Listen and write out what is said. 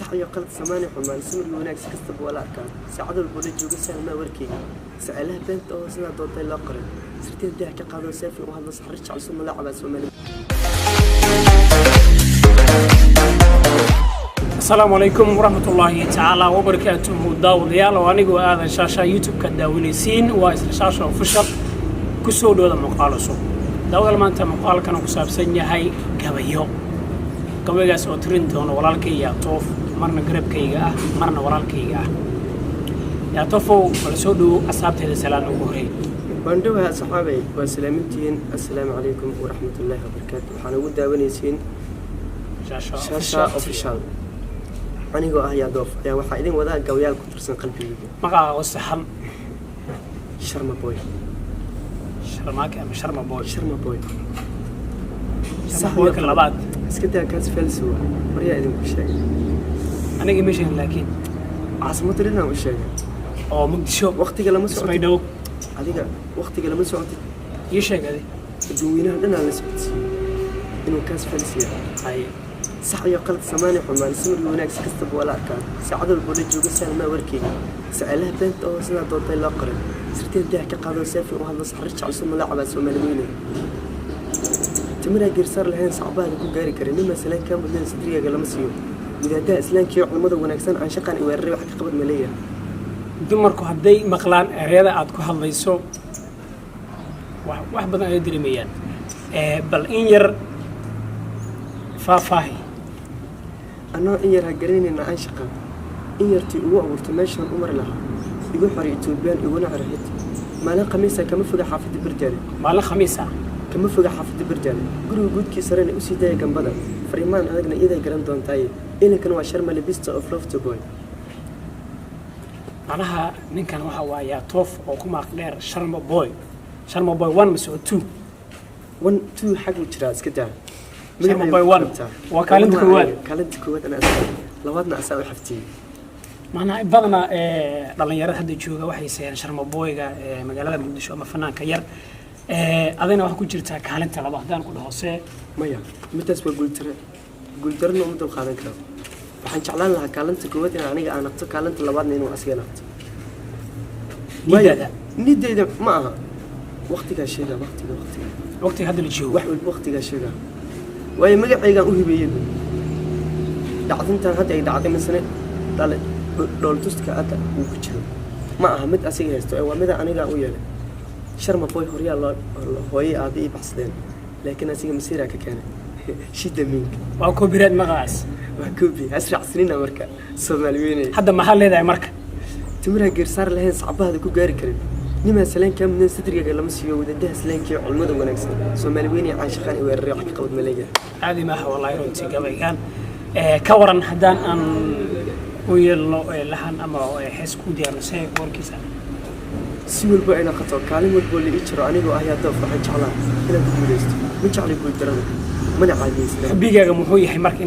صح يا قلت سماني حمان سمر وناكس كستب ولا كان ساعد البوليس جوجا سال ما وركي سألها بنت أو سنة دوتي لا قرن سرتين ده كقاعدة سافر وهذا صحرش على سم لعبة سومالي. السلام عليكم ورحمة الله تعالى وبركاته. داود يالا وانيقو هذا شاشة يوتيوب كداوليسين وإسر شاشة وفشل كسود هذا مقالسو داود لما أنت مقال كانوا كسابسين هاي قبيو قبيو سو ترينتون ولالكي يا طوف مرنا قرب كيغا مرنا ورالكيغا يا طوفو ولسودو أصابت هذا سلام وبهري باندوها صحابي وسلامتين السلام عليكم ورحمة الله وبركاته. وحنا ود داوليسين شاشة وفشل أنيقو يا دوف يا وحيدين وذا قويال كترسن قلبي مقا وسحم شرما بوي شرماك أم شرما بوي شرما بوي صح وياك اللبات اسكتها كاس فلسوا مريا إذن كشاي أنا جمشين لكن عاصمة لنا وشاي أو مقدشو وقتي قال ما اسمعي دو عليك وقتي قال ما سويت يشيك هذه دوينا لنا لسبت إنه كاس فلسيا هاي صح يا قلت سماني حمان سمر وناكس كستب ولا كان ساعد البوليس جوجا سال ما وركي سألها بنت أو سنة دوتي لا قرن سرتين ده كقاعدة سافر وهذا صحرش على سم لعبة سومالي. تمرة جرسار لهين صعبان يكون جاري كريم مثلا كان بدنا ستريه قال مسيو إذا ده إسلام كيو على مدة ونكسان عن شقان يوري واحد قبل مليا dumarku hadday maqlaan ereyada aad ku hadlayso wax badan ay dareemayaan bal in yar faahfaahi أنا إن يرها قريني عن شقان إن يرتي هو ورتماشن عمر لها يقول حري توبيان يقول عرهت ما لا قميصة كم فوق حافظ برجالي ما لا خميسة كم فوق حافظ برجالي قولوا جود كسرني أسي ده كم بدل فريمان هذا إذا قرن دون تاي إلى كانوا عشر ما لبست أو فلوف تقول معناها ninkan waxa waaya toof oo ku maaqdheer sharma boy 1 mise 2 1 2 حق وجراس كده sharma boy 1 waa kaalinta koowaad أنا لوادنا أسوي حفتي معناها badana dhalinyarada hadda jooga waxay saayaan sharma boyga magaalada Muqdisho ama fanaanka yar adina waxa ku jirta kaalinta labaad hadaan ku dhahoose maya midaas waa guuldarno mid uu qaadan karo waxaan jeclaan lahaa kaalinta koowaad in aniga aan qabto kaalinta labaadna inuu asiga qabto nidayda ma aha waqtiga sheega waqtiga hadda la joogo wax walba waqtiga sheega way magacayga u hibeeyay dhacdintan hadda ay dhacday masane dhalay dhool tuska hadda uu ku jiro ma aha mid asiga haysto waa mid aniga u yeelay sharma boy horiyaa loo hooyay aadii baxsadeen laakiin asiga masiira ka keenay shida mink waa copyright magacaas waa copy asrac sinina marka Soomaaliyeed hadda maxaa leedahay marka timira geersaar lahayn saxaabada ku gaari karin nima salaan ka mid sidriga lama siiyo wadada islaamkii culmada wanaagsan Soomaaliyeed aan shaqaan weerar wax ka qabad maleeyahay aadi ma aha wallahi runtii gabaygan ka waran hadaan aan u yeelno lahan ama xis ku diyaarsay warkiisa si walba ina qato kaalin walba li jiro anigu ayaa doof waxaan jeclaa inaad ku guuleysto ma jecli guul darada mana caadiyay bigaaga muxuu yahay marka